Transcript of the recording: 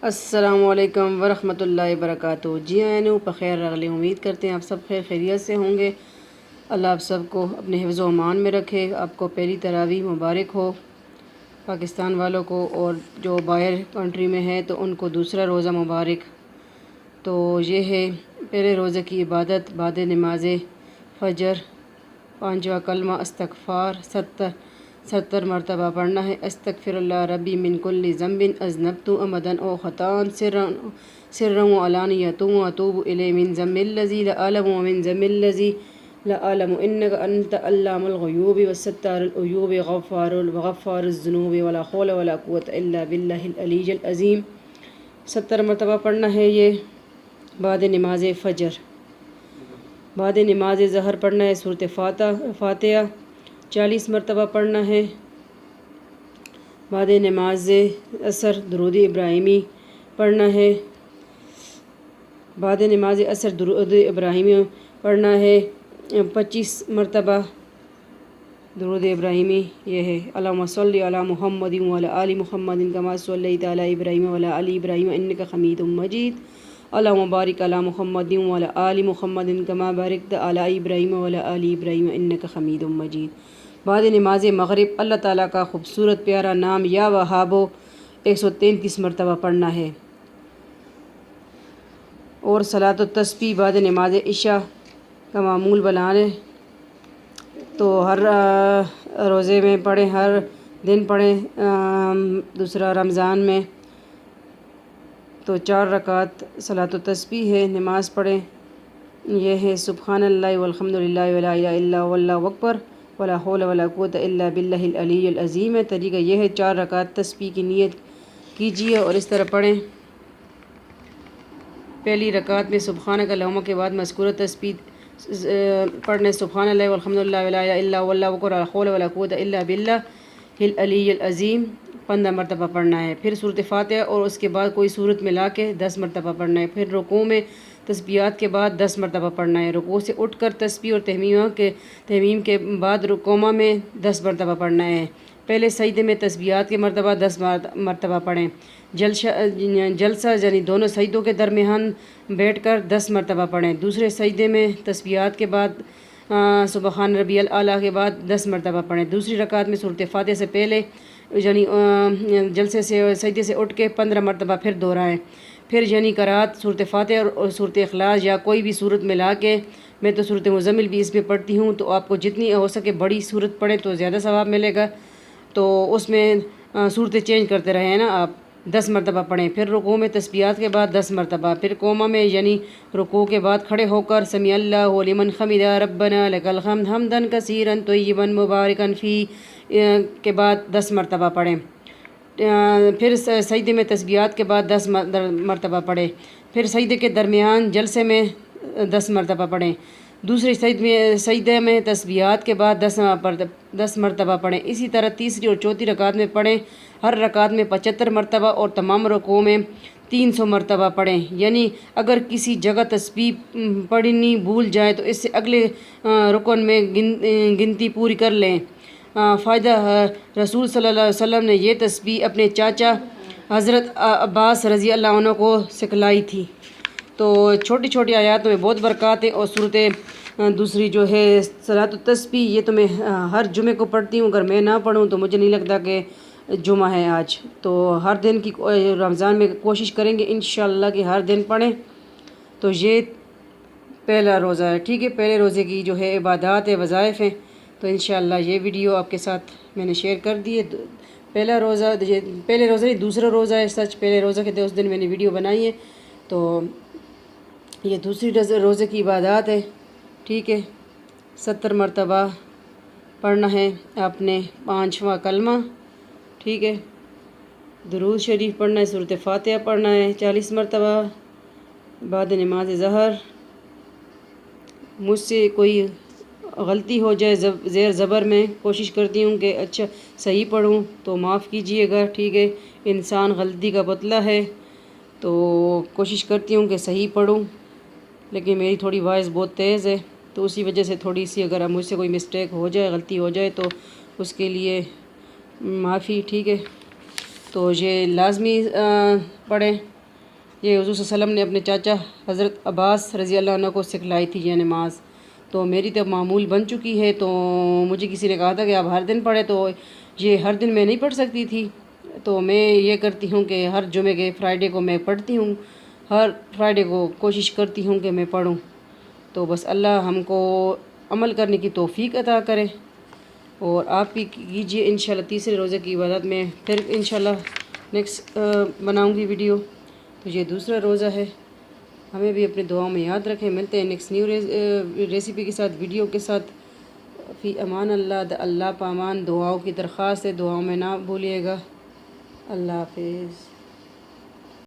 السلام علیکم ورحمۃ اللہ وبرکاتہ۔ جی آئینو بخیر راغلی، امید کرتے ہیں آپ سب خیر خیریت سے ہوں گے۔ اللہ آپ سب کو اپنے حفظ و امان میں رکھے۔ آپ کو پہلی تراویح مبارک ہو پاکستان والوں کو، اور جو باہر کنٹری میں ہے تو ان کو دوسرا روزہ مبارک۔ تو یہ ہے پہلے روزے کی عبادت بعد نماز فجر، 5واں کلمہ استغفار 70 مرتبہ پڑھنا ہے۔ استغفر اللہ ربی من کل ذنب اذنبت عمدا او خطا سرا وعلانیۃ واتوب الیہ من ذنب الذی لا اعلم ومن ذنب الذی لا اعلم انک انت علام الغیوب وستار العیوب غفار الذنوب ولا حول ولا قوۃ الا باللہ العلی العظیم۔ 70 مرتبہ پڑھنا ہے یہ بعد نماز فجر۔ بعد نماز ظہر پڑھنا ہے سورۃ فاتحہ 40 مرتبہ پڑھنا ہے۔ بعد نماز عصر درود ابراہیمی پڑھنا ہے۔ بعد نماز عصر درود ابراہیمی پڑھنا ہے 25 مرتبہ درود ابراہیمی۔ یہ ہے اللہم صلی علی محمد وعلی آل محمد کما صلیت علی ابراہیم وعلی آل ابراہیم انک حمید مجید۔ اللہم بارک علی محمد وعلی آل محمد کما بارکت علی ابراہیم وعلی آل ابراہیم انک حمید مجید۔ بعد نماز مغرب اللہ تعالیٰ کا خوبصورت پیارا نام یا وہابو 133 مرتبہ پڑھنا ہے، اور صلاۃ التسبیح بعد نماز عشاء کا معمول بنانے تو ہر روزے میں پڑھیں، ہر دن پڑھیں۔ دوسرا رمضان میں تو 4 رکعت صلاۃ التسبیح ہے، نماز پڑھیں۔ یہ ہے سبحان اللہ والحمد للہ ولا الہ الا اللہ واللہ اکبر ولا حول ولا قوۃ الا باللہ العلی العظیم ہے۔ طریقہ یہ ہے 4 رکعت تسبیح کی نیت کیجیے اور اس طرح پڑھیں۔ پہلی رکعت میں سبحانک اللہم کے بعد مذکورہ تسبیح پڑھنے، سبحان اللہ والحمد للہ ولا الہ الا اللہ واللہ اکبر ولا حول ولا قوۃ الا باللہ العلی العظیم 15 مرتبہ پڑھنا ہے۔ پھر سورۃ فاتحہ اور اس کے بعد کوئی سورت ملا کے 10 مرتبہ پڑھنا ہے۔ پھر رکوع میں تسبیحات کے بعد 10 مرتبہ پڑھنا ہے۔ رکوع سے اٹھ کر تسبیح اور تحمیم کے بعد رکوع میں 10 مرتبہ پڑھنا ہے۔ پہلے سجدے میں تسبیحات کے مرتبہ 10 مرتبہ پڑھیں۔ جلسہ یعنی دونوں سجدوں کے درمیان بیٹھ کر 10 مرتبہ پڑھیں۔ دوسرے سجدے میں تسبیحات کے بعد سبحان ربی الاعلیٰ کے بعد 10 مرتبہ پڑھیں۔ دوسری رکعت میں سورۃ فاتحہ سے پہلے یعنی جلسے سے سجدے سے اٹھ کے 15 مرتبہ پھر دہرائیں۔ پھر یعنی قرأت سورۃ فاتحہ اور سورۃ اخلاص یا کوئی بھی صورت ملا کے، میں تو سورۃ مزمل بھی اس میں پڑھتی ہوں، تو آپ کو جتنی ہو سکے بڑی صورت پڑھیں تو زیادہ ثواب ملے گا، تو اس میں صورتیں چینج کرتے رہیں نا آپ۔ 10 مرتبہ پڑھیں۔ پھر رکوع میں تسبیحات کے بعد 10 مرتبہ، پھر قوما میں یعنی رکوع کے بعد کھڑے ہو کر سمیع اللہ لمن حمدہ ربنا لک الحمد حمدا کثیرا طیبا مبارکا فیہ کے بعد 10 مرتبہ پڑھیں۔ پھر سجدے میں تسبیحات کے بعد 10 مرتبہ پڑھیں۔ پھر سجدے کے درمیان جلسے میں 10 مرتبہ پڑھیں۔ دوسرے سجدے میں تسبیحات کے بعد 10 مرتبہ پڑھیں۔ اسی طرح تیسری اور چوتھی رکعت میں پڑھیں۔ ہر رکعت میں 75 مرتبہ اور تمام رکوع میں 300 مرتبہ پڑھیں۔ یعنی اگر کسی جگہ تسبیح پڑھنی بھول جائے تو اس سے اگلے رکن میں گنتی پوری کر لیں۔ فائدہ، رسول صلی اللہ علیہ وسلم نے یہ تسبیح اپنے چاچا حضرت عباس رضی اللہ عنہ کو سکھلائی تھی۔ تو چھوٹی چھوٹی آیات میں بہت برکات ہیں، اور صورت دوسری جو ہے صلاۃ التسبیح یہ تو میں ہر جمعے کو پڑھتی ہوں، اگر میں نہ پڑھوں تو مجھے نہیں لگتا کہ جمعہ ہے آج، تو ہر دن کی رمضان میں کوشش کریں گے انشاءاللہ کہ ہر دن پڑھیں۔ تو یہ پہلا روزہ ہے، ٹھیک ہے، پہلے روزے کی جو ہے عبادات ہے، وظائف ہیں، تو انشاءاللہ یہ ویڈیو آپ کے ساتھ میں نے شیئر کر دی ہے۔ پہلے روزہ نہیں، دوسرا روزہ ہے، سچ پہلے روزہ کے اس دن میں نے ویڈیو بنائی ہے، تو یہ دوسری روزے کی عبادات ہے، ٹھیک ہے۔ 70 مرتبہ پڑھنا ہے آپ نے 5واں کلمہ، ٹھیک ہے۔ درود شریف پڑھنا ہے، سورۃ فاتحہ پڑھنا ہے 40 مرتبہ بعد نماز ظہر۔ مجھ سے کوئی غلطی ہو جائے زیر زبر میں، کوشش کرتی ہوں کہ اچھا صحیح پڑھوں، تو معاف کیجیے گا، ٹھیک ہے۔ انسان غلطی کا پتلا ہے، تو کوشش کرتی ہوں کہ صحیح پڑھوں، لیکن میری تھوڑی وائس بہت تیز ہے، تو اسی وجہ سے تھوڑی سی اگر مجھ سے کوئی مسٹیک ہو جائے، غلطی ہو جائے تو اس کے لیے معافی، ٹھیک ہے۔ تو یہ لازمی پڑھیں۔ یہ حضور صلی اللہ علیہ وسلم نے اپنے چاچا حضرت عباس رضی اللہ عنہ کو سکھلائی تھی یہ نماز، تو میری تو معمول بن چکی ہے۔ تو مجھے کسی نے کہا تھا کہ آپ ہر دن پڑھیں، تو یہ ہر دن میں نہیں پڑھ سکتی تھی، تو میں یہ کرتی ہوں کہ ہر جمعے کے فرائیڈے کو میں پڑھتی ہوں، ہر فرائیڈے کو کوشش کرتی ہوں کہ میں پڑھوں۔ تو بس اللہ ہم کو عمل کرنے کی توفیق عطا کرے، اور آپ بھی کیجیے انشاءاللہ۔ تیسرے روزے کی عبادت میں پھر انشاءاللہ نیکسٹ بناؤں گی ویڈیو۔ تو یہ دوسرا روزہ ہے، ہمیں بھی اپنے دعاؤں میں یاد رکھیں۔ ملتے ہیں نیکسٹ نیو ریسیپی کے ساتھ، ویڈیو کے ساتھ۔ فی امان اللہ، اللہ پامان، دعاؤں کی درخواست ہے، دعاؤں میں نہ بھولیے گا۔ اللہ حافظ۔